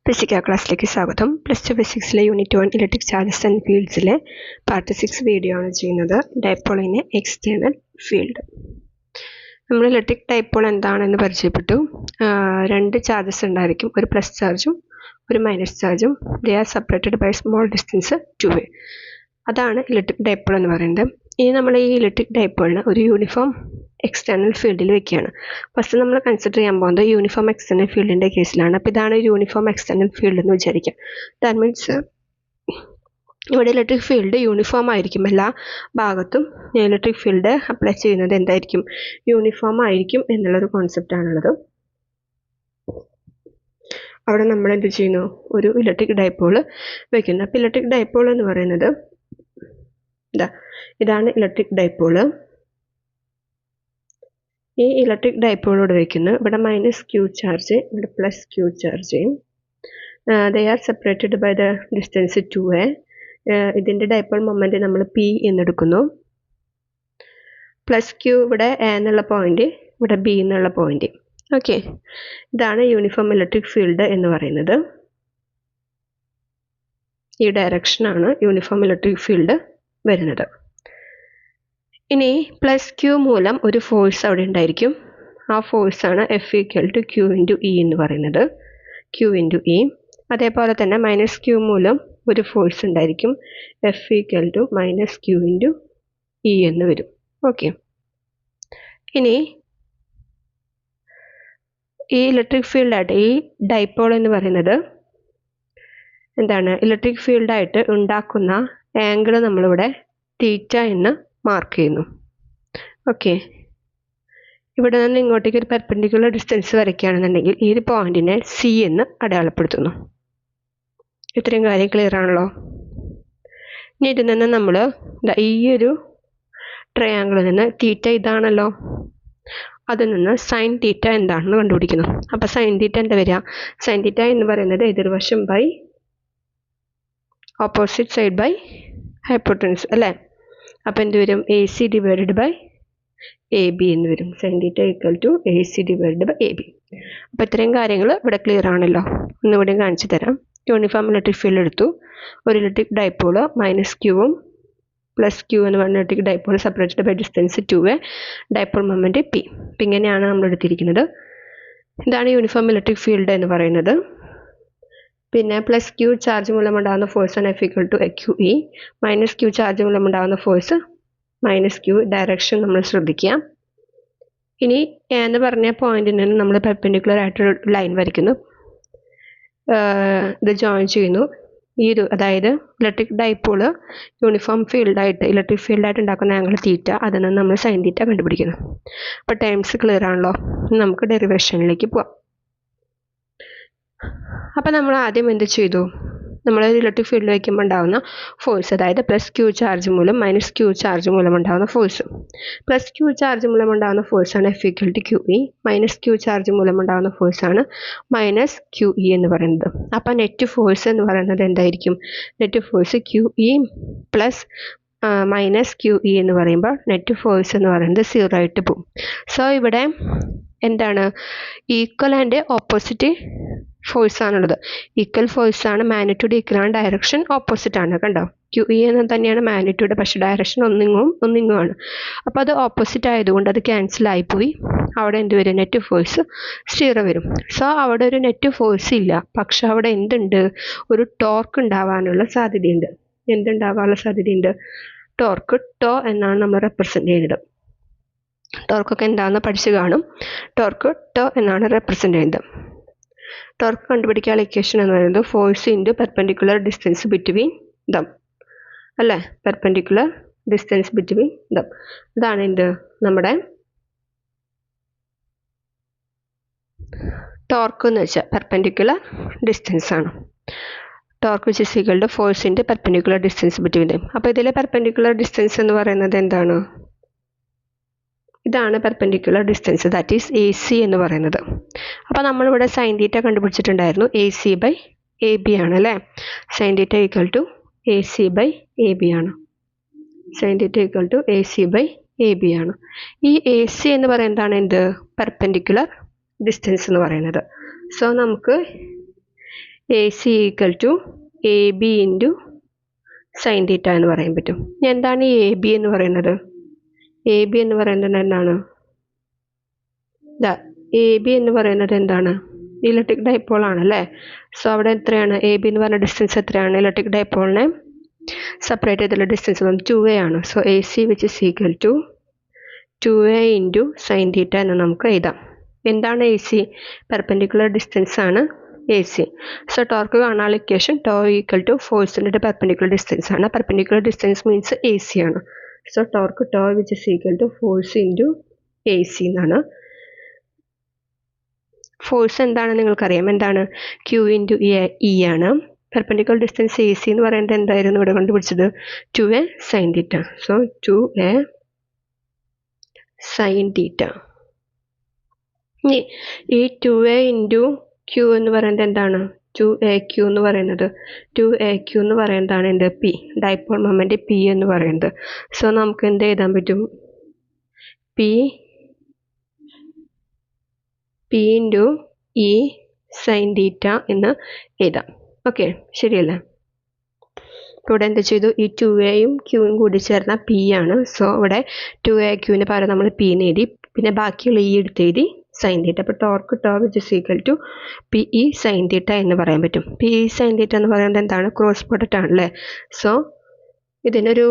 Physics ക്ലാസ്സിലേക്ക് സ്വാഗതം. Plus two ഫിസിക്സിലെ യൂണിറ്റ് 1 ഇലക്ട്രിക് ചാർജസ് ആൻഡ് ഫീൽഡ്സിലെ പാർട്ട് 6 വീഡിയോ ആണ് ചെയ്യുന്നത്. Dipole in external field. നമ്മൾ ഇലക്ട്രിക് ഡൈപോൾ എന്താണെന്ന് പരിചയപ്പെട്ടു. രണ്ട് ചാർജസ് ഉണ്ടായിരിക്കും, ഒരു പ്ലസ് ചാർജും ഒരു മൈനസ് ചാർജും. They are separated by small distance 2a. അതാണ് ഇലക്ട്രിക് ഡൈപോൾ എന്ന് പറയുന്നത്. ഇനി നമ്മൾ ഈ ഇലക്ട്രിക് ഡൈപോളിനെ ഒരു യൂണിഫോം എക്സ്റ്റേണൽ ഫീൽഡിൽ വെക്കുകയാണ്. ഫസ്റ്റ് നമ്മൾ കൺസിഡർ ചെയ്യാൻ പോകുന്നത് യൂണിഫോം എക്സ്റ്റേണൽ ഫീൽഡിൻ്റെ കേസിലാണ്. അപ്പോൾ ഇതാണ് യൂണിഫോം എക്സ്റ്റേണൽ ഫീൽഡ് എന്ന് വിചാരിക്കാം. ദാറ്റ് മീൻസ് ഇവിടെ ഇലക്ട്രിക് ഫീൽഡ് യൂണിഫോം ആയിരിക്കും. എല്ലാ ഭാഗത്തും ഇലക്ട്രിക് ഫീൽഡ് അപ്ലൈ ചെയ്യുന്നത് എന്തായിരിക്കും? യൂണിഫോം ആയിരിക്കും എന്നുള്ളൊരു കോൺസെപ്റ്റ് ആണുള്ളത്. അവിടെ നമ്മൾ എന്ത് ചെയ്യുന്നു? ഒരു ഇലക്ട്രിക് ഡൈപോൾ വയ്ക്കുന്നു. അപ്പോൾ ഇലക്ട്രിക് ഡൈപോൾ എന്ന് പറയുന്നത് ഇതാണ് ഇലക്ട്രിക് ഡൈപോൾ. ഈ ഇലക്ട്രിക് ഡൈപോളോട് വയ്ക്കുന്നു. ഇവിടെ മൈനസ് ക്യൂ ചാർജ്, ഇവിടെ plus Q charge. They are separated by the distance 2a. ഇതിൻ്റെ ഡൈപോൾ മൊമെൻറ്റ് നമ്മൾ p എന്നെടുക്കുന്നു. പ്ലസ് ക്യൂ ഇവിടെ a എന്നുള്ള പോയിന്റ്, ഇവിടെ b എന്നുള്ള പോയിന്റ്. ഓക്കെ, ഇതാണ് യൂണിഫോം ഇലക്ട്രിക് ഫീൽഡ് എന്ന് പറയുന്നത്. ഈ ഡയറക്ഷനാണ് യൂണിഫോം ഇലക്ട്രിക് ഫീൽഡ് വരുന്നത്. ഇനി പ്ലസ് ക്യൂ മൂലം ഒരു ഫോഴ്സ് അവിടെ ഉണ്ടായിരിക്കും. ആ ഫോഴ്സാണ് F = Q × E എന്ന് പറയുന്നത്. Q × E. അതേപോലെ തന്നെ മൈനസ് ക്യൂ മൂലം ഒരു ഫോഴ്സ് ഉണ്ടായിരിക്കും. F = -Q × E എന്ന് വരും. ഓക്കെ, ഇനി ഈ ഇലക്ട്രിക് ഫീൽഡായിട്ട് ഈ ഡൈപോൾ എന്ന് പറയുന്നത് എന്താണ്? ഇലക്ട്രിക് ഫീൽഡായിട്ട് ഉണ്ടാക്കുന്ന ആംഗിൾ നമ്മളിവിടെ തീറ്റ എന്ന് മാർക്ക് ചെയ്യുന്നു. ഓക്കെ, ഇവിടെ നിന്ന് ഇങ്ങോട്ടേക്ക് ഒരു പെർപെൻഡിക്കുലർ ഡിസ്റ്റൻസ് വരയ്ക്കുകയാണെന്നുണ്ടെങ്കിൽ ഈ ഒരു പോയിന്റിനെ C എന്ന് അടയാളപ്പെടുത്തുന്നു. ഇത്രയും കാര്യം ക്ലിയർ ആണല്ലോ? ഇനി ഇതിൽ നിന്ന് നമ്മൾ ഈ ഒരു ട്രയാങ്കിളിൽ നിന്ന് തീറ്റ ഇതാണല്ലോ, അതിൽ നിന്ന് സൈൻ തീറ്റ എന്താണെന്ന് കണ്ടുപിടിക്കുന്നു. അപ്പോൾ സൈൻ തീറ്റ എന്താ വരിക? സൈൻ തീറ്റ എന്ന് പറയുന്നത് എതിർവശം by opposite side by hypotenuse അല്ലേ? അപ്പോൾ എന്ത് വരും? AC ഡിവൈഡഡ് ബൈ AB എന്ന് വരും. Sine theta = AC divided by AB. അപ്പോൾ ഇത്രയും കാര്യങ്ങൾ ഇവിടെ ക്ലിയർ ആണല്ലോ? ഒന്നുകൂടി കാണിച്ചു തരാം. യൂണിഫോം ഇലക്ട്രിക് ഫീൽഡ് എടുത്തു. ഒരു ഇലക്ട്രിക് ഡൈപോൾ മൈനസ് ക്യൂവും പ്ലസ് ക്യൂ എന്ന് പറഞ്ഞ electric dipole separated by distance 2a. Dipole moment p. അപ്പം ഇങ്ങനെയാണ് നമ്മൾ എടുത്തിരിക്കുന്നത്. ഇതാണ് യൂണിഫോം ഇലക്ട്രിക് ഫീൽഡ് എന്ന് പറയുന്നത്. പിന്നെ പ്ലസ് ക്യൂ ചാർജ് മൂലമുണ്ടാകുന്ന ഫോഴ്സാണ് F = QE. Minus Q charge മൂലമുണ്ടാകുന്ന ഫോഴ്സ് -Q. ഡയറക്ഷൻ നമ്മൾ ശ്രദ്ധിക്കുക. ഇനി എന്ന് പറഞ്ഞ പോയിന്റിൽ നിന്ന് നമ്മൾ പെർപെൻഡിക്കുലർ ആയിട്ടൊരു ലൈൻ വരയ്ക്കുന്നു. ഇത് ജോയിൻ ചെയ്യുന്നു. ഈ ഒരു അതായത് ഇലക്ട്രിക് ഡൈപോള് യൂണിഫോം ഫീൽഡായിട്ട് ഇലക്ട്രിക് ഫീൽഡായിട്ട് ഉണ്ടാക്കുന്ന ആംഗിൾ തീറ്റ, അതിൽ നിന്ന് നമ്മൾ സൈൻ തീറ്റ കണ്ടുപിടിക്കുന്നു. അപ്പോൾ ടേംസ് ക്ലിയർ ആണല്ലോ? നമുക്ക് ഡെറിവേഷനിലേക്ക് പോവാം. അപ്പോൾ നമ്മൾ ആദ്യം എന്ത് ചെയ്തു? നമ്മൾ ഇലക്ട്രിക് ഫീൽഡ് വയ്ക്കുമ്പോൾ ഉണ്ടാകുന്ന ഫോഴ്സ്, അതായത് പ്ലസ് ക്യൂ ചാർജ് മൂലം മൈനസ് ക്യൂ ചാർജ് മൂലം ഉണ്ടാകുന്ന ഫോഴ്സ്. പ്ലസ് ക്യൂ ചാർജ് മൂലം ഉണ്ടാകുന്ന ഫോഴ്സാണ് F = QE. Minus Q charge മൂലം ഉണ്ടാകുന്ന ഫോഴ്സാണ് -QE എന്ന് പറയുന്നത്. അപ്പോൾ നെറ്റ് ഫോഴ്സ് എന്ന് പറയുന്നത് എന്തായിരിക്കും? Net force QE plus -QE എന്ന് പറയുമ്പോൾ നെറ്റ് ഫോഴ്സ് എന്ന് പറയുന്നത് 0 ആയിട്ട് പോകും. സോ ഇവിടെ എന്താണ്? ഈക്വൽ ആൻഡ് ഓപ്പോസിറ്റ് ഫോഴ്സ് ആണുള്ളത്. ഈക്വൽ ഫോഴ്സ് ആണ്, മാഗ്നിറ്റ്യൂഡ് ഈക്വൽ ആണ്, ഡയറക്ഷൻ ഓപ്പോസിറ്റ് ആണ്. കണ്ടോ? QE എന്ന് തന്നെയാണ് മാഗ്നിറ്റ്യൂഡ്, പക്ഷേ ഡയറക്ഷൻ ഒന്നിങ്ങും ആണ്. അപ്പോൾ അത് ഓപ്പോസിറ്റ് ആയതുകൊണ്ട് അത് ക്യാൻസൽ ആയിപ്പോയി. അവിടെ എന്ത് വരും? നെറ്റ് ഫോഴ്സ് 0 വരും. സോ അവിടെ ഒരു നെറ്റ് ഫോഴ്സ് ഇല്ല, പക്ഷെ അവിടെ എന്തുണ്ട്? ഒരു ടോർക്ക് ഉണ്ടാവാനുള്ള സാധ്യതയുണ്ട്. എന്തുണ്ടാവാനുള്ള സാധ്യതയുണ്ട്? ടോർക്ക്. ടോ എന്നാണ് നമ്മൾ റെപ്രസെൻ്റ് ചെയ്യുന്നത്. ടോർക്കൊക്കെ എന്താണെന്ന് പഠിച്ചു കാണും. ടോർക്ക് ടോ എന്നാണ് റെപ്രസെൻ്റ് ചെയ്യുന്നത്. ടോർക്ക് കണ്ടുപിടിക്കാനുള്ള ഇക്വേഷൻ എന്ന് പറയുന്നത് force into perpendicular distance between them അല്ലേ? Perpendicular distance between them. ഇതാണ് എന്ത്? നമ്മുടെ ടോർക്ക് എന്ന് വെച്ചാൽ പെർപെൻഡിക്കുലർ ഡിസ്റ്റൻസ് ആണ്. Torque which is equal to force into perpendicular distance between them. അപ്പോൾ ഇതിലെ പെർപെൻഡിക്കുലർ ഡിസ്റ്റൻസ് എന്ന് പറയുന്നത് എന്താണ്? ഇതാണ് perpendicular distance, that is AC എന്ന് പറയുന്നത്. അപ്പോൾ നമ്മളിവിടെ സൈൻ തീറ്റ കണ്ടുപിടിച്ചിട്ടുണ്ടായിരുന്നു. AC/AB ആണ് അല്ലേ? സൈൻ തീറ്റ = AC/AB ആണ്. സൈൻ തീറ്റ = AC/AB ആണ്. ഈ AC എന്ന് പറയുന്നതാണ് എന്ത്? പെർപെൻഡിക്കുലർ ഡിസ്റ്റൻസ് എന്ന് പറയുന്നത്. സോ നമുക്ക് AC equal to AB into sine theta എന്ന് പറയാൻ പറ്റും. എന്താണ് ഈ AB എന്ന് പറയുന്നത്? AB എന്ന് പറയുന്നത് എന്താണ്? AB എന്ന് പറയുന്നത് എന്താണ്? ഇലക്ട്രിക് ഡൈപോൾ ആണല്ലേ. സോ അവിടെ എത്രയാണ്? AB എന്ന് പറഞ്ഞ ഡിസ്റ്റൻസ് എത്രയാണ്? ഇലക്ട്രിക് ഡൈപോളിനെ സെപ്പറേറ്റ് ചെയ്തുള്ള ഡിസ്റ്റൻസ് 2a ആണ്. So AC which is equal to 2a into sine theta എന്ന് നമുക്ക് എഴുതാം. എന്താണ് AC? പെർപെൻഡിക്കുലർ ഡിസ്റ്റൻസ് ആണ് AC. സോ ടോർക്ക് കാണാനുള്ള ഇക്വേഷൻ ടോ ഈക്വൽ ടു ഫോഴ്സിൻ്റെ പെർപെൻഡിക്കുലർ ഡിസ്റ്റൻസ് ആണ്. പെർപെൻഡിക്കുലർ ഡിസ്റ്റൻസ് മീൻസ് AC ആണ്. So torque tau which is equal to force into AC എന്നാണ്. ഫോഴ്സ് എന്താണെന്ന് നിങ്ങൾക്കറിയാം. എന്താണ്? Q ഇൻറ്റു E ആണ്. പെർപെൻഡിക്കുലർ ഡിസ്റ്റൻസ് AC എന്ന് പറയുന്നത് എന്തായിരുന്നു ഇവിടെ കണ്ടുപിടിച്ചത്? 2a sine theta. So 2a sine theta. ഇനി ഈ 2a ഇൻറ്റു Q എന്ന് പറയുന്നത് എന്താണ്? 2AQ എന്ന് പറയുന്നത് 2AQ എന്ന് പറയുന്നതാണ് എൻ്റെ P, ഡൈപോൾ മൊമെൻ്റ് P എന്ന് പറയുന്നത്. സോ നമുക്ക് എന്ത് എഴുതാൻ പറ്റും? P into E sign theta എന്ന് എഴുതാം. ഓക്കെ, ശരിയല്ലേ? ഇവിടെ എന്ത് ചെയ്തു? ഈ 2aയും Qയും കൂടി ചേർന്ന P ആണ്. സോ ഇവിടെ 2AQന് പകരം നമ്മൾ P എന്ന് എഴുതി, പിന്നെ ബാക്കിയുള്ള E എടുത്ത് എഴുതി സൈൻ തീറ്റ. അപ്പോൾ torque tau which is equal to PE sine theta എന്ന് പറയാൻ പറ്റും. PE സൈൻ തീറ്റ എന്ന് പറയുന്നത് എന്താണ്? ക്രോസ് പ്രൊഡക്റ്റ് ആണല്ലേ. സോ ഇതിനൊരു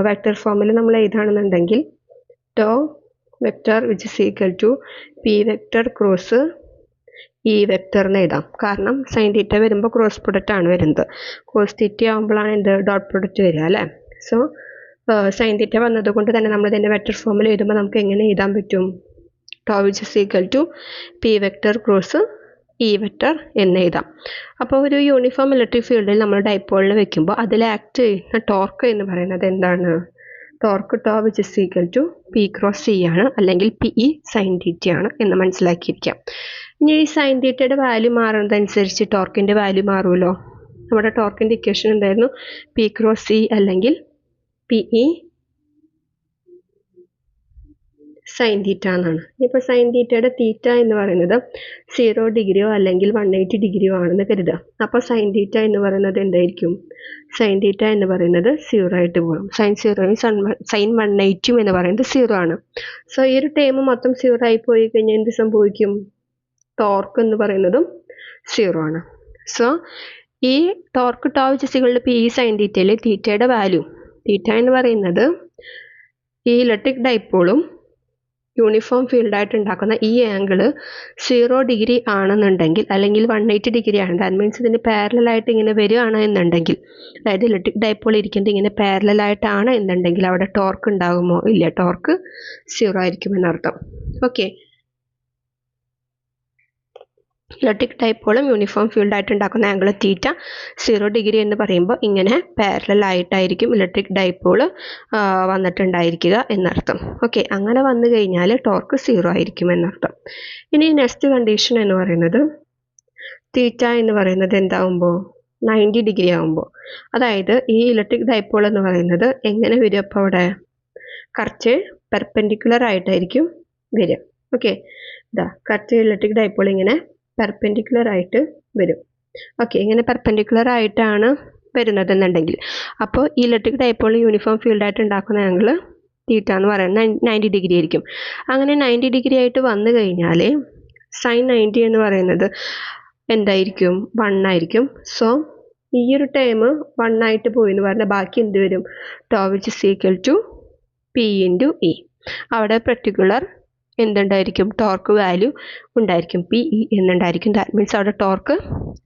വെക്റ്റർ ഫോമിൽ നമ്മൾ എഴുതാണെന്നുണ്ടെങ്കിൽ tau vector which is equal to P vector cross E vector എന്ന് എഴുതാം. കാരണം സൈൻ തീറ്റ വരുമ്പോൾ ക്രോസ് പ്രൊഡക്റ്റ് ആണ് വരുന്നത്. കോസ് തീറ്റ ആകുമ്പോഴാണ് എന്ത്? ഡോട്ട് പ്രൊഡക്റ്റ് വരിക അല്ലേ. സോ സൈൻ തീറ്റ വന്നതുകൊണ്ട് തന്നെ നമ്മൾ ഇതിൻ്റെ വെക്റ്റർ ഫോമിൽ എഴുതുമ്പോൾ നമുക്ക് എങ്ങനെ എഴുതാൻ പറ്റും? Tau which is equal to P vector cross E vector എന്ന് എഴുതാം. അപ്പോൾ ഒരു യൂണിഫോം ഇലക്ട്രിക് ഫീൽഡിൽ നമ്മൾ ഡൈപോളിൽ വെക്കുമ്പോൾ അതിൽ ആക്ട് ചെയ്യുന്ന ടോർക്ക് എന്ന് പറയുന്നത് എന്താണ്? Torque tau which is equal to P cross E ആണ്, അല്ലെങ്കിൽ PE സൈൻ തീറ്റ ആണ് എന്ന് മനസ്സിലാക്കിയിരിക്കാം. ഇനി ഈ സൈൻ തീറ്റയുടെ വാല്യൂ മാറുന്നതനുസരിച്ച് ടോർക്കിൻ്റെ വാല്യൂ മാറുമല്ലോ. നമ്മുടെ ടോർക്കിൻ്റെ ഇക്വേഷൻ എന്തായിരുന്നു? P ക്രോസ് E അല്ലെങ്കിൽ PE സൈൻ തീറ്റ എന്നാണ്. ഇപ്പോൾ സൈൻ തീറ്റയുടെ തീറ്റ എന്ന് പറയുന്നത് 0 ഡിഗ്രിയോ അല്ലെങ്കിൽ 180 ഡിഗ്രിയോ ആണെന്ന് കരുതുക. അപ്പോൾ സൈൻ തീറ്റ എന്ന് പറയുന്നത് എന്തായിരിക്കും? സൈൻ തീറ്റ എന്ന് പറയുന്നത് 0 ആയിട്ട് പോകും. സൈൻ 0യും സൈൻ 180 എന്ന് പറയുന്നത് 0 ആണ്. സോ ഈ ഒരു ടേം മൊത്തം 0 ആയി പോയി കഴിഞ്ഞാൽ എന്ത് സംഭവിക്കും? ടോർക്ക് എന്ന് പറയുന്നതും 0 ആണ്. സോ ഈ torque tau which is equal to PE sine തീറ്റയിൽ തീറ്റയുടെ വാല്യൂ, തീറ്റ എന്ന് പറയുന്നത് ഈ ഇലക്ട്രിക് ഡൈപോളും യൂണിഫോം ഫീൽഡായിട്ട് ഉണ്ടാക്കുന്ന ഈ ആംഗിൾ 0 ഡിഗ്രി ആണെന്നുണ്ടെങ്കിൽ, അല്ലെങ്കിൽ 180 ഡിഗ്രി ആണ്, ദാറ്റ് മീൻസ് ഇതിന് പാരലായിട്ട് ഇങ്ങനെ വരികയാണ് എന്നുണ്ടെങ്കിൽ, അതായത് ഇലക്ട്രിക് ഡൈപോൾ ഇരിക്കുന്നത് ഇങ്ങനെ പാരലായിട്ടാണ് എന്നുണ്ടെങ്കിൽ അവിടെ ടോർക്ക് ഉണ്ടാകുമോ? ഇല്ല, ടോർക്ക് 0 ആയിരിക്കും എന്നർത്ഥം. ഓക്കെ, ഇലക്ട്രിക് ഡൈപോളും യൂണിഫോം ഫീൽഡായിട്ട് ഉണ്ടാക്കുന്ന ആംഗിൾ തീറ്റ 0 ഡിഗ്രി എന്ന് പറയുമ്പോൾ ഇങ്ങനെ പാരലായിട്ടായിരിക്കും ഇലക്ട്രിക് ഡൈപോൾ വന്നിട്ടുണ്ടായിരിക്കുക എന്നർത്ഥം. ഓക്കെ, അങ്ങനെ വന്നു കഴിഞ്ഞാൽ ടോർക്ക് 0 ആയിരിക്കും എന്നർത്ഥം. ഇനി നെക്സ്റ്റ് കണ്ടീഷൻ എന്ന് പറയുന്നത് തീറ്റ എന്ന് പറയുന്നത് എന്താവുമ്പോൾ? 90 ഡിഗ്രി ആകുമ്പോൾ, അതായത് ഈ ഇലക്ട്രിക് ഡൈപോൾ എന്ന് പറയുന്നത് എങ്ങനെ വരും? അപ്പോൾ അവിടെ കറക്റ്റ് പെർപെൻഡിക്കുലർ ആയിട്ടായിരിക്കും വരിക. ഓക്കെ, ഇതാ കറക്റ്റ് ഇലക്ട്രിക് ഡൈപോൾ ഇങ്ങനെ പെർപെൻഡിക്കുലർ ആയിട്ട് വരും. ഓക്കെ, ഇങ്ങനെ പെർപെൻഡിക്കുലർ ആയിട്ടാണ് വരുന്നതെന്നുണ്ടെങ്കിൽ, അപ്പോൾ ഈ ഇലക്ട്രിക് ഡൈപോൾ യൂണിഫോം ഫീൽഡായിട്ട് ഉണ്ടാക്കുന്ന ആംഗിൾ തീറ്റ എന്ന് പറയുന്നത് 90 ഡിഗ്രി ആയിരിക്കും. അങ്ങനെ 90 ഡിഗ്രി ആയിട്ട് വന്നു കഴിഞ്ഞാൽ സൈൻ 90 എന്ന് പറയുന്നത് എന്തായിരിക്കും? 1 ആയിരിക്കും. സോ ഈ ഒരു ടൈം 1 ആയിട്ട് പോയി എന്ന് പറഞ്ഞാൽ ബാക്കി എന്ത് വരും? Tau which is equal to P into E. അവിടെ പെർട്ടിക്കുലർ എന്തുണ്ടായിരിക്കും? ടോർക്ക് വാല്യൂ ഉണ്ടായിരിക്കും, PE എന്നുണ്ടായിരിക്കും. ദാറ്റ് മീൻസ് അവിടെ ടോർക്ക്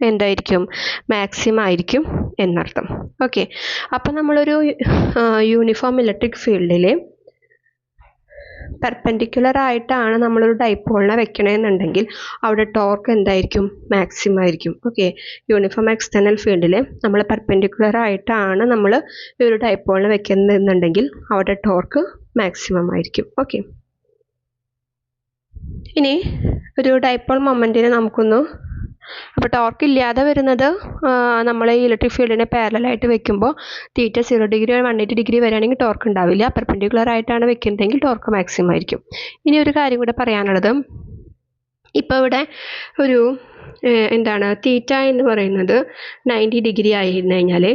എന്തായിരിക്കും? മാക്സിമം ആയിരിക്കും എന്നർത്ഥം. ഓക്കെ, അപ്പോൾ നമ്മളൊരു യൂണിഫോം ഇലക്ട്രിക് ഫീൽഡിൽ പെർപെൻഡിക്കുലർ ആയിട്ടാണ് നമ്മളൊരു ഡൈപോളിനെ വെക്കണമെന്നുണ്ടെങ്കിൽ അവിടെ ടോർക്ക് എന്തായിരിക്കും? മാക്സിമം ആയിരിക്കും. ഓക്കെ, യൂണിഫോം എക്സ്റ്റേണൽ ഫീൽഡിൽ നമ്മൾ പെർപെൻഡിക്കുലർ ആയിട്ടാണ് നമ്മൾ ഈ ഒരു ഡൈപോളിനെ വെക്കുന്നതെന്നുണ്ടെങ്കിൽ അവിടെ ടോർക്ക് മാക്സിമം ആയിരിക്കും. ഓക്കെ, ഇനി ഒരു ഡൈപോൾ മൊമെൻറ്റിനെ നമുക്കൊന്ന്, അപ്പോൾ ടോർക്ക് ഇല്ലാതെ വരുന്നത് നമ്മൾ ഈ ഇലക്ട്രിക് ഫീൽഡിനെ പാരലായിട്ട് വെക്കുമ്പോൾ തീറ്റ 0 ഡിഗ്രി 180 ഡിഗ്രി വരികയാണെങ്കിൽ ടോർക്ക് ഉണ്ടാവില്ല. പെർപെൻഡിക്കുലർ ആയിട്ടാണ് വെക്കുന്നതെങ്കിൽ ടോർക്ക് മാക്സിമം ആയിരിക്കും. ഇനി ഒരു കാര്യം കൂടെ പറയാനുള്ളത്, ഇപ്പോൾ ഇവിടെ ഒരു എന്താണ് തീറ്റ എന്ന് പറയുന്നത് 90 ഡിഗ്രി ആയിരുന്നു കഴിഞ്ഞാൽ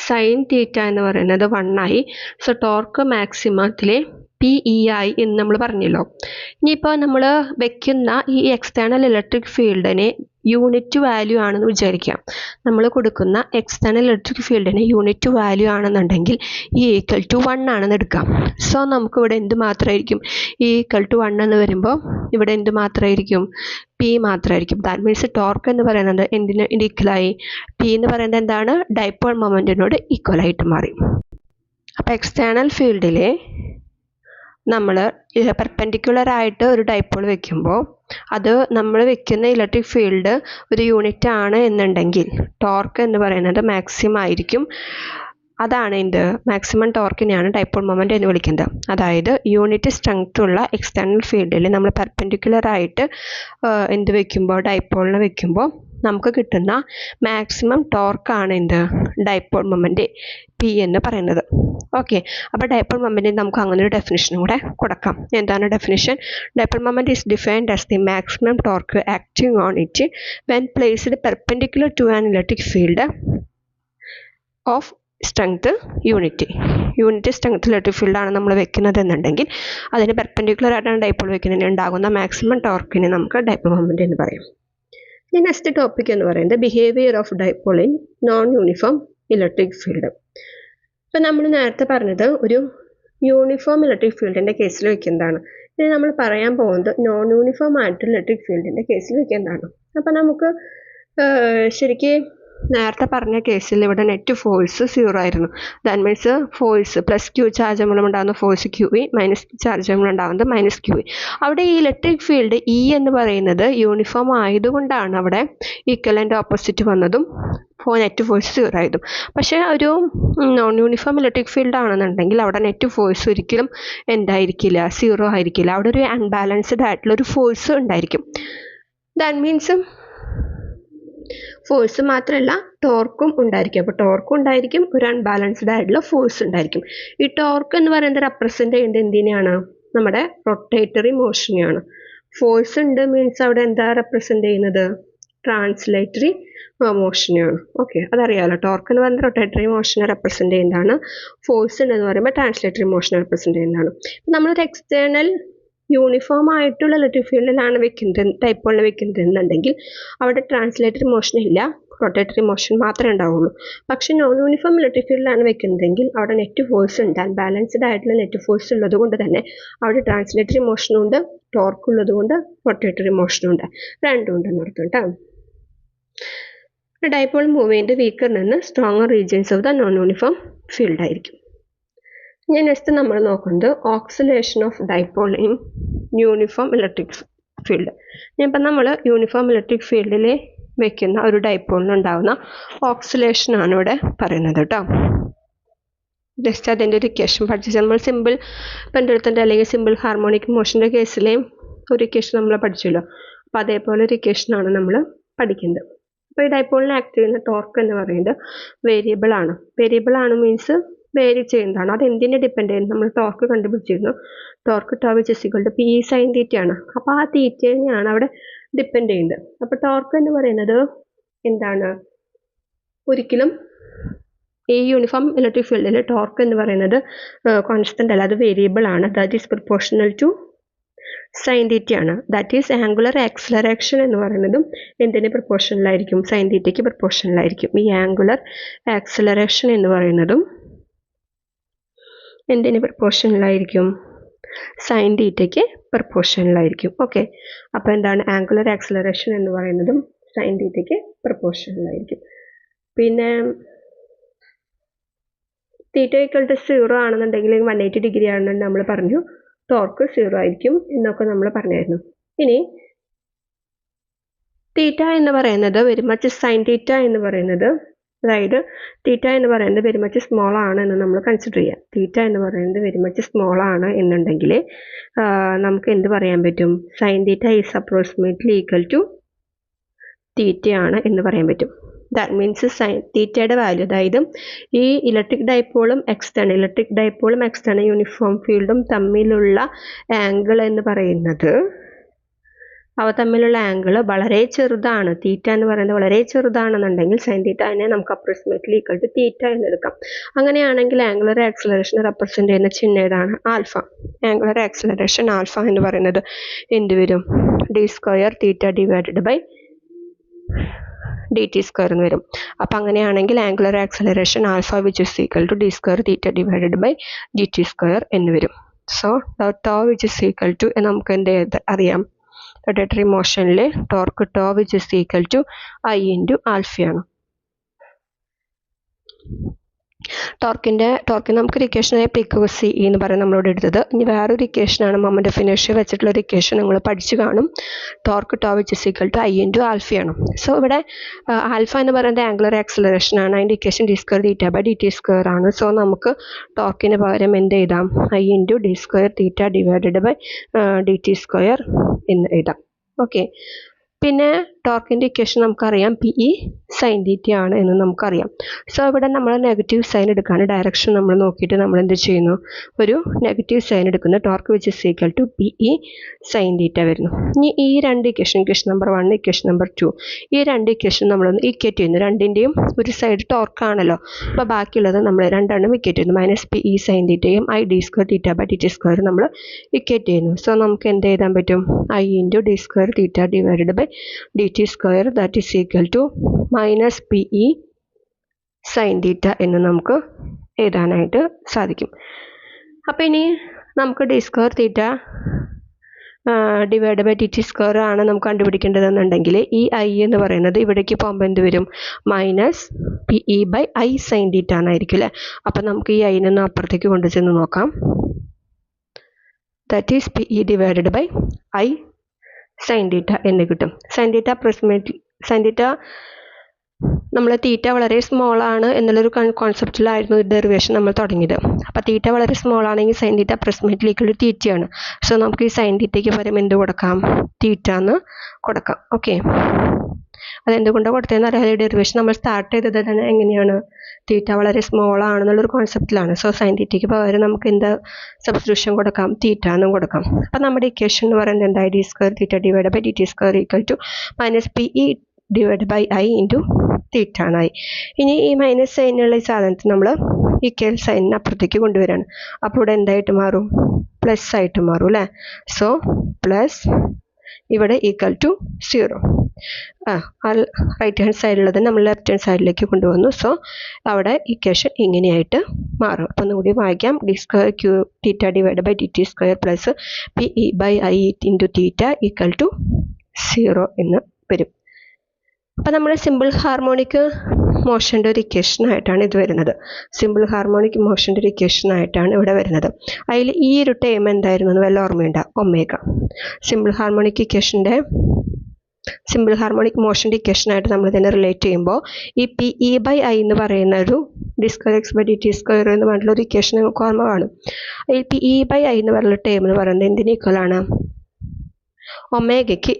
സൈൻ തീറ്റ എന്ന് പറയുന്നത് 1 ആയി. സോ ടോർക്ക് മാക്സിമത്തിലെ PEI എന്ന് നമ്മൾ പറഞ്ഞല്ലോ. ഇനിയിപ്പോൾ നമ്മൾ വെക്കുന്ന ഈ എക്സ്റ്റേണൽ ഇലക്ട്രിക് ഫീൽഡിനെ യൂണിറ്റ് വാല്യൂ ആണെന്ന് വിചാരിക്കാം. നമ്മൾ കൊടുക്കുന്ന എക്സ്റ്റേണൽ ഇലക്ട്രിക് ഫീൽഡിന് യൂണിറ്റ് വാല്യൂ ആണെന്നുണ്ടെങ്കിൽ E=1 ആണെന്ന് എടുക്കാം. സോ നമുക്ക് ഇവിടെ എന്ത് മാത്രമായിരിക്കും, E=1 എന്ന് വരുമ്പോൾ ഇവിടെ എന്ത് മാത്രമായിരിക്കും, P മാത്രമായിരിക്കും. ദാറ്റ് മീൻസ് ടോർക്ക് എന്ന് പറയുന്നത് എന്തിന് ഈക്വലായി, P എന്ന് പറയുന്നത് എന്താണ്, ഡൈപോൾ മൊമെൻറ്റിനോട് ഈക്വലായിട്ട് മാറി. അപ്പോൾ എക്സ്റ്റേണൽ ഫീൽഡിലെ നമ്മൾ പെർപെൻഡിക്കുലർ ആയിട്ട് ഒരു ഡൈപോൾ വെക്കുമ്പോൾ അത് നമ്മൾ വെക്കുന്ന ഇലക്ട്രിക് ഫീൽഡ് ഒരു യൂണിറ്റ് ആണ് എന്നുണ്ടെങ്കിൽ ടോർക്ക് എന്ന് പറയുന്നത് മാക്സിമം ആയിരിക്കും. അതാണ് എന്ത്, മാക്സിമം ടോർക്കിനെയാണ് ഡൈപോൾ മൊമെൻ്റ് എന്ന് വിളിക്കുന്നത്. അതായത് യൂണിറ്റ് സ്ട്രെങ്ത് ഉള്ള എക്സ്റ്റേണൽ ഫീൽഡിൽ നമ്മൾ പെർപെൻഡിക്കുലർ ആയിട്ട് എന്ത് വെക്കുമ്പോൾ, ഡൈപോളിനെ വെക്കുമ്പോൾ നമുക്ക് കിട്ടുന്ന മാക്സിമം ടോർക്കാണ് എന്ത്, ഡൈപോൾ മൊമെൻ്റ് P എന്ന് പറയുന്നത്. ഓക്കെ, അപ്പോൾ ഡൈപോൾ മൊമെൻറ്റിന് നമുക്ക് അങ്ങനെ ഒരു ഡെഫിനിഷനും കൂടെ കൊടുക്കാം. എന്താണ് definition? Dipole moment is defined as the maximum torque acting on it when placed perpendicular to an electric field of strength unit strength electric ഫീൽഡാണ് നമ്മൾ വെക്കുന്നത് എന്നുണ്ടെങ്കിൽ അതിന് പെർപെൻഡിക്കുലർ ആയിട്ടാണ് ഡൈപോൾ വെക്കുന്നതിന് ഉണ്ടാകുന്ന മാക്സിമം ടോർക്കിനെ നമുക്ക് ഡൈപോൾ മൊമെൻറ്റ് എന്ന് പറയും. ഇനി നെക്സ്റ്റ് ടോപ്പിക് എന്ന് പറയുന്നത് behaviour of dipole in non uniform electric field. ഇപ്പം നമ്മൾ നേരത്തെ പറഞ്ഞത് ഒരു യൂണിഫോം ഇലക്ട്രിക് ഫീൽഡിൻ്റെ കേസിൽ വെക്കുന്നതാണ്. ഇനി നമ്മൾ പറയാൻ പോകുന്നത് നോൺ യൂണിഫോം ആയിട്ടുള്ള ഇലക്ട്രിക് ഫീൽഡിൻ്റെ കേസിൽ വെക്കുന്നതാണ്. അപ്പം നമുക്ക് ശരിക്കും നേരത്തെ പറഞ്ഞ കേസിൽ ഇവിടെ നെറ്റ് ഫോഴ്സ് 0 ആയിരുന്നു. That means force plus Q charge മൂലമുണ്ടാകുന്ന ഫോഴ്സ് QE മൈനസ് ചാർജ് മൂലമുണ്ടാകുന്നത് മൈനസ് QE. അവിടെ ഈ ഇലക്ട്രിക് ഫീൽഡ് E എന്ന് പറയുന്നത് യൂണിഫോം ആയതുകൊണ്ടാണ് അവിടെ ഈക്വലൻ്റ് ഓപ്പോസിറ്റ് വന്നതും നെറ്റ് ഫോഴ്സ് 0 ആയതും. പക്ഷേ ഒരു നോൺ യൂണിഫോം ഇലക്ട്രിക് ഫീൽഡ് ആണെന്നുണ്ടെങ്കിൽ അവിടെ നെറ്റ് ഫോഴ്സ് ഒരിക്കലും എന്തായിരിക്കില്ല, 0 ആയിരിക്കില്ല. അവിടെ ഒരു അൺബാലൻസ്ഡ് ആയിട്ടുള്ളൊരു ഫോഴ്സ് ഉണ്ടായിരിക്കും. ദാറ്റ് മീൻസ് ഫോഴ്സ് മാത്രമല്ല ടോർക്കും ഉണ്ടായിരിക്കും. അപ്പോൾ ടോർക്കും ഉണ്ടായിരിക്കും, ഒരു അൺബാലൻസ്ഡ് ആയിട്ടുള്ള ഫോഴ്സ് ഉണ്ടായിരിക്കും. ഈ ടോർക്ക് എന്ന് പറയുന്നത് റെപ്രസെൻ്റ് ചെയ്യുന്നത് എന്തിനെയാണ്, നമ്മുടെ റൊട്ടേറ്ററി മോഷനെയാണ്. ഫോഴ്സ് ഉണ്ട് മീൻസ് അവിടെ എന്താ റെപ്രസെൻ്റ് ചെയ്യുന്നത്, ട്രാൻസ്ലേറ്ററി മോഷനെയാണ്. ഓക്കെ, അതറിയാമല്ലോ. ടോർക്ക് എന്ന് പറയുന്നത് റൊട്ടേറ്ററി മോഷനെ റെപ്രസെൻ്റ് ചെയ്യുന്നതാണ്. ഫോഴ്സ് ഉണ്ടെന്ന് പറയുമ്പോൾ ട്രാൻസ്ലേറ്ററി മോഷനെ റെപ്രസെൻ്റ് ചെയ്യുന്നതാണ്. നമ്മളൊരു എക്സ്റ്റേണൽ യൂണിഫോം ആയിട്ടുള്ള ഇലക്ട്രിക് ഫീൽഡിലാണ് വെക്കുന്നത്, ഡൈപോളിൽ വെക്കുന്നത് എന്നുണ്ടെങ്കിൽ അവിടെ ട്രാൻസ്ലേറ്ററി മോഷൻ ഇല്ല, റൊട്ടേറ്ററി മോഷൻ മാത്രമേ ഉണ്ടാവുള്ളൂ. പക്ഷേ നോൺ യൂണിഫോം ഇലക്ട്രിക് ഫീൽഡിലാണ് വെക്കുന്നതെങ്കിൽ അവിടെ നെറ്റ് ഫോഴ്സ് ഉണ്ട്, ബാലൻസ്ഡ് ആയിട്ടുള്ള നെറ്റ് ഫോഴ്സ് ഉള്ളത് കൊണ്ട് തന്നെ അവിടെ ട്രാൻസ്ലേറ്ററി മോഷനും ഉണ്ട്, ടോർക്ക് ഉള്ളത് കൊണ്ട് റൊട്ടേറ്ററി മോഷനും ഉണ്ട്, രണ്ടും ഉണ്ടെന്ന് അർത്ഥം കേട്ടോ. ഡൈപോൾ മൂവ് ചെയ്യുന്നത് വീക്കർ നിന്ന് stronger regions of the non uniform field ആയിരിക്കും. ഞാൻ നെക്സ്റ്റ് നമ്മൾ നോക്കുന്നത് oscillation of dipole in uniform electric field. ഇപ്പം നമ്മൾ യൂണിഫോം ഇലക്ട്രിക് ഫീൽഡിൽ വെക്കുന്ന ഒരു ഡൈപോളിനുണ്ടാകുന്ന ഓക്സിലേഷനാണ് ഇവിടെ പറയുന്നത് കേട്ടോ. ജസ്റ്റ് അതിൻ്റെ ഒരു ഇക്വേഷൻ പഠിച്ചു. നമ്മൾ സിമ്പിൾ പെൻഡുലത്തിൻ്റെ അല്ലെങ്കിൽ സിമ്പിൾ ഹാർമോണിക് മോഷൻ്റെ കേസിലെയും ഒരു ഇക്വേഷൻ നമ്മൾ പഠിച്ചല്ലോ. അപ്പോൾ അതേപോലെ ഒരു ഇക്വേഷനാണ് നമ്മൾ പഠിക്കുന്നത്. അപ്പോൾ ഈ ഡൈപോളിനെ ആക്ട് ചെയ്യുന്ന ടോർക്ക് എന്ന് പറയുന്നത് വേരിയബിൾ ആണ് മീൻസ് വേരി ചെയ്യുന്നതാണ്. അത് എന്തിനെ ഡിപ്പെൻഡ് ചെയ്യുന്നത്, നമ്മൾ ടോർക്ക് കണ്ടുപിടിച്ചിരുന്നു. Torque tau which is equal to P sine തീറ്റയാണ്. അപ്പോൾ ആ തീറ്റയാണ് അവിടെ ഡിപ്പെൻഡ് ചെയ്യുന്നത്. അപ്പോൾ ടോർക്ക് എന്ന് പറയുന്നത് എന്താണ്, ഒരിക്കലും ഈ യൂണിഫോം ഇലക്ട്രിക് ഫീൽഡിൽ ടോർക്ക് എന്ന് പറയുന്നത് കോൺസ്റ്റൻ്റ് അല്ല, അത് വേരിയബിൾ ആണ്. That is proportional to sine തീറ്റയാണ്. ദാറ്റ് ഈസ് ആംഗുലർ ആക്സിലറേഷൻ എന്ന് പറയുന്നതും എന്തിന് പ്രൊപ്പോർഷണലായിരിക്കും, സൈൻ തീറ്റയ്ക്ക് പ്രൊപ്പോർഷണലായിരിക്കും. ഈ ആംഗുലർ ആക്സിലറേഷൻ എന്ന് പറയുന്നതും എന്തിന് പ്രൊപ്പോർഷണലായിരിക്കും, സൈൻ തീറ്റയ്ക്ക് പ്രൊപ്പോർഷണലായിരിക്കും. ഓക്കെ, അപ്പോൾ എന്താണ് ആംഗുലർ ആക്സിലറേഷൻ എന്ന് പറയുന്നതും സൈൻ തീറ്റയ്ക്ക് പ്രൊപ്പോർഷണലായിരിക്കും. പിന്നെ തീറ്റ ഈക്വൽ ടു 0 ആണെന്നുണ്ടെങ്കിൽ 180 ഡിഗ്രി ആണെന്നുണ്ടെങ്കിൽ നമ്മൾ പറഞ്ഞു ടോർക്ക് 0 ആയിരിക്കും എന്നൊക്കെ നമ്മൾ പറഞ്ഞായിരുന്നു. ഇനി തീറ്റ എന്ന് പറയുന്നത് വെരി മച്ച് സൈൻ തീറ്റ എന്ന് പറയുന്നത്, അതായത് തീറ്റ എന്ന് പറയുന്നത് വെരി മച്ച് സ്മോൾ ആണ് എന്ന് നമ്മൾ കൺസിഡർ ചെയ്യാം. തീറ്റ എന്ന് പറയുന്നത് വെരി മച്ച് സ്മോൾ ആണ് എന്നുണ്ടെങ്കിൽ നമുക്ക് എന്ത് പറയാൻ പറ്റും, sine theta is approximately equal to തീറ്റയാണ് എന്ന് പറയാൻ പറ്റും. ദാറ്റ് മീൻസ് സൈൻ തീറ്റയുടെ വാല്യൂ, അതായത് ഈ ഇലക്ട്രിക് ഡൈപോളും എക്സ്റ്റേണൽ യൂണിഫോം ഫീൽഡും തമ്മിലുള്ള ആംഗിൾ എന്ന് പറയുന്നത് അവ തമ്മിലുള്ള ആംഗിൾ വളരെ ചെറുതാണ്, തീറ്റ എന്ന് പറയുന്നത് വളരെ ചെറുതാണെന്നുണ്ടെങ്കിൽ സൈൻ തീറ്റ അതിനെ നമുക്ക് അപ്രോക്സിമേറ്റ്ലി ഈക്വൽ ടു തീറ്റ എന്ന് എടുക്കാം. അങ്ങനെയാണെങ്കിൽ ആംഗുലർ ആക്സിലറേഷൻ റെപ്രസെൻ്റ് ചെയ്യുന്ന ചിഹ്നം ഏതാണ്? ആൽഫ. ആംഗുലർ ആക്സിലറേഷൻ ആൽഫ എന്ന് പറയുന്നത് എന്ത് വരും? D square theta divided by dt square എന്ന് വരും. അപ്പം അങ്ങനെയാണെങ്കിൽ angular acceleration alpha which is equal to d square theta divided by dt square എന്ന് വരും. So tau which is equal to നമുക്ക് എന്ത് അറിയാം? റൊട്ടേറ്ററി മോഷനിൽ torque tau which is equal to I into ആൽഫയാണ്. ടോർക്കിന് നമുക്കൊരു ഇക്വേഷനായ PQ/C എന്ന് പറയും നമ്മളോട് എടുത്തത്. ഇനി വേറൊരു ഇക്വേഷനാണ് മൊമെൻ്റ് ഓഫ് ഇനേർഷ്യ വെച്ചിട്ടുള്ള ഒരു ഇക്വേഷൻ നിങ്ങൾ പഠിച്ചു കാണും. Torque tau which is equal to I into ആൽഫയാണ്. സോ ഇവിടെ ആൽഫ എന്ന് പറയുന്നത് ആംഗുലർ ആക്സിലറേഷൻ ആണ്. അതിൻ്റെ equation D square theta by dt square ആണ്. സോ നമുക്ക് ടോർക്കിന് പകരം എന്ത് എഴുതാം? I into D square theta divided by dt square എന്ന് എഴുതാം. ഓക്കെ. പിന്നെ ടോർക്കിൻ്റെ ഇക്വേഷൻ നമുക്കറിയാം PE സൈൻ തീറ്റ ആണ് എന്ന് നമുക്കറിയാം. സോ ഇവിടെ നമ്മൾ നെഗറ്റീവ് സൈൻ എടുക്കാൻ ഡയറക്ഷൻ നമ്മൾ നോക്കിയിട്ട് നമ്മൾ എന്ത് ചെയ്യുന്നു? ഒരു നെഗറ്റീവ് സൈൻ എടുക്കുന്നു. Torque which is equal to PE sine theta വരുന്നു. ഇനി ഈ രണ്ട് ഇക്വേഷൻ നമ്പർ 1 ഇക്വേഷൻ നമ്പർ 2 ഈ രണ്ട് ഇക്വേഷൻ നമ്മളൊന്ന് ഇക്വേറ്റ് ചെയ്യുന്നു. രണ്ടിൻ്റെയും ഒരു സൈഡ് ടോർക്കാണല്ലോ. അപ്പോൾ ബാക്കിയുള്ളത് നമ്മൾ രണ്ടെണ്ണം ഇക്വേറ്റ് ചെയ്യുന്നു. -PE സൈൻ തീറ്റയും I d square theta by dt square നമ്മൾ ഇക്വേറ്റ് ചെയ്യുന്നു. സോ നമുക്ക് എന്ത് എഴുതാൻ പറ്റും? I into D square theta divided by dt square that is equal to -PE sine theta എന്ന് നമുക്ക് എഴുതാനായിട്ട് സാധിക്കും. അപ്പോൾ ഇനി നമുക്ക് d square theta divide by dt square ആണ് നമുക്ക് കണ്ടുപിടിക്കേണ്ടതെന്നുണ്ടെങ്കിൽ ഈ I എന്ന് പറയുന്നത് ഇവിടേക്ക് പോകുമ്പോൾ എന്ത് വരും? -PE by I sine theta എന്നായിരിക്കും അല്ലേ? അപ്പം നമുക്ക് ഈ I നിന്ന് അപ്പുറത്തേക്ക് കൊണ്ടുചെന്ന് നോക്കാം. That is PE divided by I sine theta എന്ന് കിട്ടും. Sine theta approximately sine theta നമ്മൾ തീറ്റ വളരെ സ്മോൾ ആണ് എന്നുള്ളൊരു കോൺസെപ്റ്റിലായിരുന്നു ഡെറിവേഷൻ നമ്മൾ തുടങ്ങിയത്. അപ്പോൾ തീറ്റ വളരെ സ്മോൾ ആണെങ്കിൽ sine theta approximately equal to തീറ്റയാണ്. സോ നമുക്ക് ഈ സൈൻ തീറ്റയ്ക്ക് പകരം എന്ത് കൊടുക്കാം? തീറ്റ എന്ന് കൊടുക്കാം. ഓക്കെ. അതെന്തുകൊണ്ടാണ് കൊടുത്തതെന്ന് അറിയാതെ ഡെറിവേഷൻ നമ്മൾ സ്റ്റാർട്ട് ചെയ്തത് തന്നെ എങ്ങനെയാണ്? തീറ്റ വളരെ സ്മോൾ ആണെന്നുള്ളൊരു കോൺസെപ്റ്റിലാണ്. സോ സൈൻ തീറ്റയ്ക്ക് പകരം നമുക്ക് എന്ത് സബ്സ്റ്റിറ്റ്യൂഷൻ കൊടുക്കാം? തീറ്റ എന്നും കൊടുക്കാം. അപ്പം നമ്മുടെ ഇക്വേഷൻ എന്ന് പറയുന്നത് എന്തായി? D square theta divide by dt square equal to -PE divide by I into theta എന്നായി. ഇനി ഈ മൈനസ് സൈനുള്ള ഈ സാധനത്തിന് നമ്മൾ ഈക്വൽ സൈനിന് അപ്പുറത്തേക്ക് കൊണ്ടുവരികയാണ്. അപ്പോൾ ഇവിടെ എന്തായിട്ട് മാറും? പ്ലസ് ആയിട്ട് മാറും അല്ലേ? സോ പ്ലസ് ഇവിടെ ഈക്വൽ ടു 0. റൈറ്റ് ഹാൻഡ് സൈഡിലുള്ളത് നമ്മൾ ലെഫ്റ്റ് ഹാൻഡ് സൈഡിലേക്ക് കൊണ്ടുവന്നു. സോ അവിടെ ഇക്വേഷൻ ഇങ്ങനെയായിട്ട് മാറും. അപ്പോൾ ഒന്നുകൂടി വായിക്കാം. D square Q theta divide by dt square plus PE by I into theta equal to 0 എന്ന് വരും. അപ്പോൾ നമ്മൾ സിമ്പിൾ ഹാർമോണിക് മോഷൻ്റെ ഒരു ഇക്വേഷനായിട്ടാണ് ഇത് വരുന്നത്. സിമ്പിൾ ഹാർമോണിക് മോഷൻ്റെ ഒരു ഇക്വേഷനായിട്ടാണ് ഇവിടെ വരുന്നത്. അതിൽ ഈ ഒരു ടേം എന്തായിരുന്നു എന്ന് വല്ല ഓർമ്മയുണ്ടോ? ഒമേഗ. സിമ്പിൾ ഹാർമോണിക് മോഷൻ്റെ ഇക്വേഷനായിട്ട് നമ്മൾ ഇതിനെ റിലേറ്റ് ചെയ്യുമ്പോൾ ഈ PE ബൈ I എന്ന് പറയുന്ന ഒരു d square X by dt square എന്ന് പറഞ്ഞിട്ടുള്ള ഒരു ഇക്വേഷൻ നമുക്ക് ഓർമ്മ കാണും. ഈ PE ബൈ I എന്ന് പറയുന്ന ടേം എന്ന് പറയുന്നത് എന്തിന് ഈക്വലാണ്? ഒമേഗയ്ക്ക്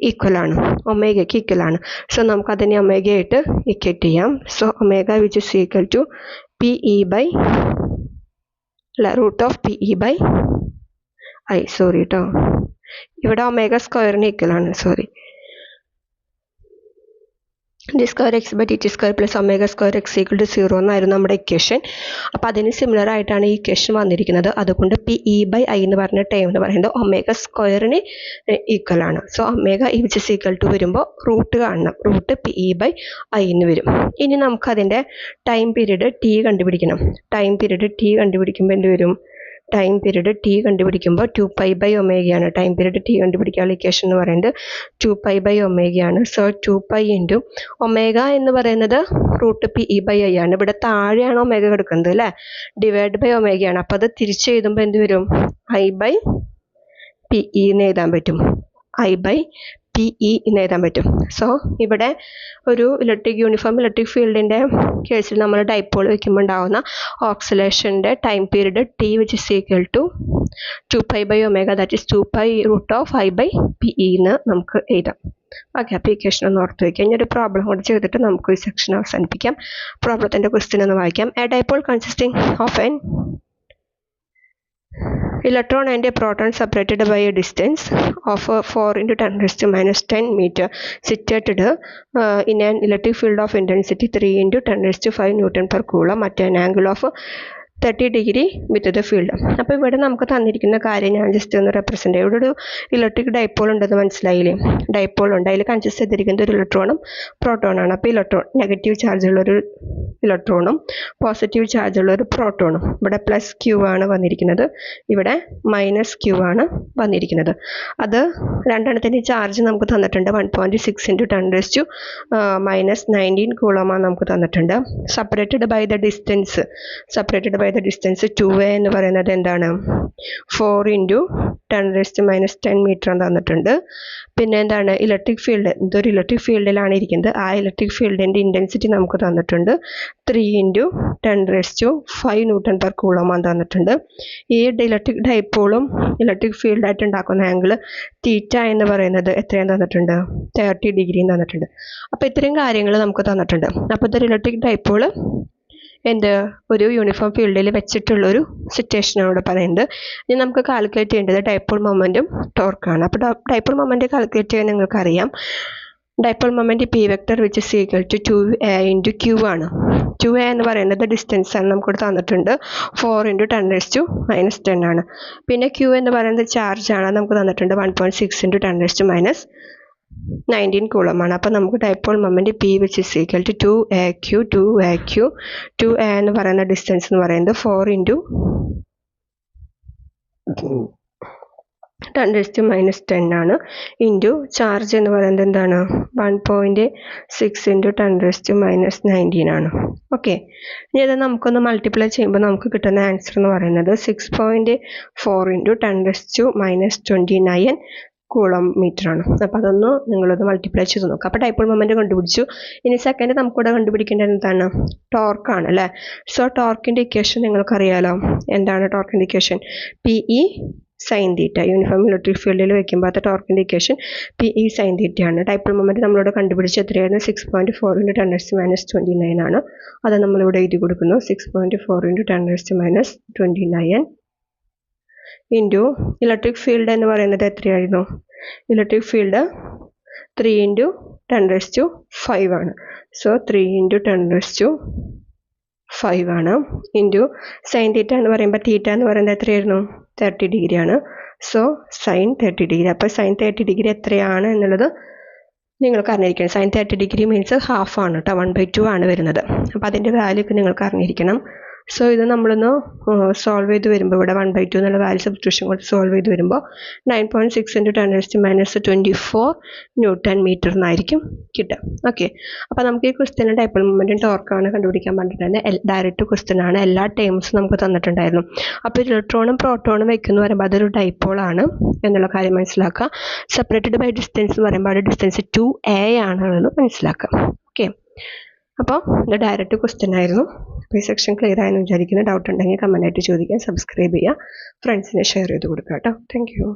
ഈക്വലാണ്. സോ നമുക്ക് അതിനെ ഒമേഗയായിട്ട് ഇക്വേറ്റ് ചെയ്യാം. So omega which is equal to PE by root of PE by I. Sorry കേട്ടോ, ഇവിടെ ഒമേഗ സ്ക്വയറിന് ഈക്വലാണ്. Sorry, D square X by dt square plus omega square X equal to 0 എന്നായിരുന്നു നമ്മുടെ ഇക്വേഷൻ. അപ്പോൾ അതിന് സിമിലർ ആയിട്ടാണ് ഈ ഇക്വേഷൻ വന്നിരിക്കുന്നത്. അതുകൊണ്ട് PE ബൈ I എന്ന് പറഞ്ഞ ടേം എന്ന് പറയുന്നത് ഒമേഗ സ്ക്വയറിന് ഈക്വൽ ആണ്. So omega which is equal to വരുമ്പോൾ റൂട്ട് കാണണം. റൂട്ട് PE ബൈ I എന്ന് വരും. ഇനി നമുക്കതിൻ്റെ ടൈം പീരീഡ് T കണ്ടുപിടിക്കണം. ടൈം പീരീഡ് T കണ്ടുപിടിക്കുമ്പോൾ എന്ത് വരും? ടൈം പീരീഡ് T കണ്ടുപിടിക്കുമ്പോൾ 2π ബൈ ഒമേഗയാണ്. ടൈം പീരീഡ് T കണ്ടുപിടിക്കാനുള്ള ഇക്വേഷൻ എന്ന് പറയുന്നത് 2π ബൈ ഒമേഗയാണ്. സോ 2π ഇൻറ്റു ഒമേഗ എന്ന് പറയുന്നത് റൂട്ട് PE ബൈ I ആണ്. ഇവിടെ താഴെയാണ് ഒമേഗ കിടക്കുന്നത് അല്ലേ? ഡിവൈഡ് ബൈ ഒമേഗയാണ്. അപ്പോൾ അത് തിരിച്ച് എഴുതുമ്പോൾ എന്ത് വരും? I ബൈ PE എന്ന് എഴുതാൻ പറ്റും. I ബൈ PE എന്ന് എഴുതാൻ പറ്റും. സോ ഇവിടെ ഒരു യൂണിഫോം ഇലക്ട്രിക് ഫീൽഡിൻ്റെ കേസിൽ നമ്മൾ ഡൈപോൾ വയ്ക്കുമ്പോൾ ഉണ്ടാകുന്ന ഓക്സിലേഷൻ്റെ time period T which is equal to 2π by omega that is 2π root of I by PE എന്ന് നമുക്ക് എഴുതാം. ഓക്കെ, അപ്പോൾ ഇക്വേഷൻ ഒന്ന് ഓർത്ത് വയ്ക്കാം. ഇനി ഒരു പ്രോബ്ലം കൂടി ചെയ്തിട്ട് നമുക്ക് ഈ സെക്ഷൻ അവസാനിപ്പിക്കാം. പ്രോബ്ലത്തിൻ്റെ ക്വസ്റ്റ്യൻ ഒന്ന് വായിക്കാം. A dipole consisting of Electron and a proton separated by a distance of 4 into 10 raised to minus 10 meter situated in an electric field of intensity 3 into 10 raised to 5 Newton per coulomb at an angle of 30 degree with the field. അപ്പോൾ ഇവിടെ നമുക്ക് തന്നിരിക്കുന്ന കാര്യം ഞാൻ just ഒന്ന് represent ചെയ്യും. ഇവിടെ ഒരു ഇലക്ട്രിക് ഡൈപോൾ ഉണ്ടെന്ന് മനസ്സിലായില്ലേ? ഡൈപോൾ ഉണ്ട്, അതിൽ കൺസിസ്റ്റ് ചെയ്തിരിക്കുന്നത് ഒരു ഇലക്ട്രോണും പ്രോട്ടോണാണ്. അപ്പോൾ ഇലക്ട്രോൺ നെഗറ്റീവ് ചാർജുള്ളൊരു ഇലക്ട്രോണും പോസിറ്റീവ് ചാർജുള്ളൊരു പ്രോട്ടോണും. ഇവിടെ പ്ലസ് ക്യൂ ആണ് വന്നിരിക്കുന്നത്, ഇവിടെ മൈനസ് ക്യൂ ആണ് വന്നിരിക്കുന്നത്. അത് രണ്ടെണ്ണത്തിൻ്റെ ചാർജ് നമുക്ക് തന്നിട്ടുണ്ട്. 1.6 into 10 raised to minus 19 കൂളമാണ് നമുക്ക് തന്നിട്ടുണ്ട്. Separated by the distance 2a എന്ന് പറയുന്നത് എന്താണ്? 4 into 10 raised to minus 10 meter തന്നിട്ടുണ്ട്. പിന്നെ എന്താണ്? ഇലക്ട്രിക് ഫീൽഡ്, ഇതൊരു ഇലക്ട്രിക് ഫീൽഡിലാണ് ഇരിക്കുന്നത്. ആ ഇലക്ട്രിക് ഫീൽഡിൻ്റെ ഇൻറ്റൻസിറ്റി നമുക്ക് തന്നിട്ടുണ്ട്. 3 into 10 raised to 5 Newton per coulomb തന്നിട്ടുണ്ട്. ഈ ഇലക്ട്രിക് ഡൈപോളും ഇലക്ട്രിക് ഫീൽഡായിട്ട് ഉണ്ടാക്കുന്ന ആംഗിൾ തീറ്റ എന്ന് പറയുന്നത് എത്രയും തന്നിട്ടുണ്ട്? 30 ഡിഗ്രിയും തന്നിട്ടുണ്ട്. അപ്പോൾ ഇത്രയും കാര്യങ്ങൾ നമുക്ക് തന്നിട്ടുണ്ട്. അപ്പോൾ ഇതൊരു ഇലക്ട്രിക് ഡൈപോള് ഒരു യൂണിഫോം ഫീൽഡിൽ വെച്ചിട്ടുള്ളൊരു സിറ്റുവേഷനാണ് ഇവിടെ പറയുന്നത്. ഇനി നമുക്ക് കാൽക്കുലേറ്റ് ചെയ്യേണ്ടത് ഡൈപോൾ മൊമെൻറ്റും ടോർക്കാണ്. അപ്പോൾ ഡൈപോൾ മൊമെൻറ്റ് കാൽക്കുലേറ്റ് ചെയ്യാൻ നിങ്ങൾക്കറിയാം. Dipole moment P vector which is equal to 2a into q ആണ്. 2a എന്ന് പറയുന്നത് ഡിസ്റ്റൻസ് ആണ്, നമുക്കിവിടെ തന്നിട്ടുണ്ട്. 4 into 10 raised to minus 10 ആണ്. പിന്നെ q എന്ന് പറയുന്നത് ചാർജ് ആണ്, നമുക്ക് തന്നിട്ടുണ്ട്. 1.6 into 10 raised to minus 19 കൂളമാണ്. അപ്പോൾ നമുക്ക് dipole moment P which is equal to 2a എന്ന് പറയുന്ന ഡിസ്റ്റൻസ് എന്ന് പറയുന്നത് 4 into 10 raised to minus 10 ആണ്. ഇൻറ്റു ചാർജ് എന്ന് പറയുന്നത് എന്താണ്? 1.6 into 10 raised to minus 19 ആണ്. ഓക്കെ, ഇനി അത് നമുക്കൊന്ന് മൾട്ടിപ്ലൈ ചെയ്യുമ്പോൾ നമുക്ക് കിട്ടുന്ന ആൻസർ എന്ന് പറയുന്നത് 6.4 into 10 raised to minus 29 coulomb metre ആണ്. അപ്പോൾ അതൊന്ന് നിങ്ങളത് മൾട്ടിപ്ലൈ ചെയ്ത് നോക്കാം. അപ്പോൾ ഡൈപോൾ മൊമെൻറ്റ് കണ്ടുപിടിച്ചു. ഇനി സെക്കൻഡ് നമുക്കിവിടെ കണ്ടുപിടിക്കേണ്ടത് എന്താണ്? ടോർക്കാണ് അല്ലേ? സോ ടോർക്കിൻ്റെ ഇക്വേഷൻ നിങ്ങൾക്കറിയാലോ. എന്താണ് ടോർക്കിൻ്റെ ഇക്വേഷൻ? PE sin തീറ്റ. യൂണിഫോം ഇലക്ട്രിക് ഫീൽഡിൽ വയ്ക്കുമ്പോൾ അത് ടോർക്കിൻ്റെ ഇക്വേഷൻ PE sin തീറ്റയാണ്. ഡൈപോൾ മൊമെൻറ്റ് നമ്മളിവിടെ കണ്ടുപിടിച്ച് എത്രയായിരുന്നു? 6.4 into 10 raised to minus 29 ആണ്. അത് നമ്മളിവിടെ എഴുതി കൊടുക്കുന്നു. 6.4 into 10 raised to minus 29 into electric field എന്ന് പറയുന്നത് എത്രയായിരുന്നു? Electric field 3 into 10 raised to 5 ആണ്. സോ 3 into 10 raised to 5 ആണ്. ഇൻറ്റു സൈൻ തീറ്റ എന്ന് പറയുമ്പോൾ തീറ്റ എന്ന് പറയുന്നത് എത്രയായിരുന്നു? 30 ഡിഗ്രി ആണ്. So sine 30 degree. അപ്പോൾ സൈൻ 30 ഡിഗ്രി എത്രയാണ് എന്നുള്ളത് നിങ്ങൾക്ക് അറിഞ്ഞിരിക്കണം. സൈൻ 30 ഡിഗ്രി മീൻസ് ഹാഫ് ആണ് കേട്ടോ, 1/2 ആണ് വരുന്നത്. അപ്പോൾ അതിൻ്റെ വാല്യൂ ഒക്കെ നിങ്ങൾക്ക് അറിഞ്ഞിരിക്കണം. സോ ഇത് നമ്മളൊന്ന് സോൾവ് ചെയ്ത് വരുമ്പോൾ ഇവിടെ 1/2 എന്നുള്ള വാല്യൂ സബ്സ്റ്റിറ്റ്യൂഷൻ കൊണ്ട് സോൾവ് ചെയ്ത് വരുമ്പോൾ 9.6 into 10 raised to minus 24 Newton meter എന്നായിരിക്കും കിട്ടുക. ഓക്കെ, അപ്പോൾ നമുക്ക് ഈ ക്വസ്റ്റ്യൻ ഡൈപോൾ മൊമെൻറ്റും ടോർക്കാണ് കണ്ടുപിടിക്കാൻ പറഞ്ഞിട്ടുണ്ടായിരുന്നത്. ഡയറക്റ്റ് ക്വസ്റ്റ്യൻ ആണ്, എല്ലാ ടേംസും നമുക്ക് തന്നിട്ടുണ്ടായിരുന്നു. അപ്പോൾ ഇലക്ട്രോണും പ്രോട്ടോണും വയ്ക്കുന്നു പറയുമ്പോൾ അതൊരു ഡൈപോളാണ് എന്നുള്ള കാര്യം മനസ്സിലാക്കുക. സെപ്പറേറ്റഡ് ബൈ ഡിസ്റ്റൻസ് എന്ന് പറയുമ്പോൾ അത് ഡിസ്റ്റൻസ് 2a ആണെന്നുള്ളത് മനസ്സിലാക്കുക. ഓക്കെ, അപ്പോൾ ഇത് ഡയറക്റ്റ് ക്വസ്റ്റ്യൻ ആയിരുന്നു. അപ്പോൾ ഈ സെക്ഷൻ ക്ലിയർ ആയെന്ന് വിചാരിക്കുന്നു. ഡൗട്ട് ഉണ്ടെങ്കിൽ കമൻ്റായിട്ട് ചോദിക്കുക, സബ്സ്ക്രൈബ് ചെയ്യുക, ഫ്രണ്ട്സിനെ ഷെയർ ചെയ്ത് കൊടുക്കുക കേട്ടോ. Thank you.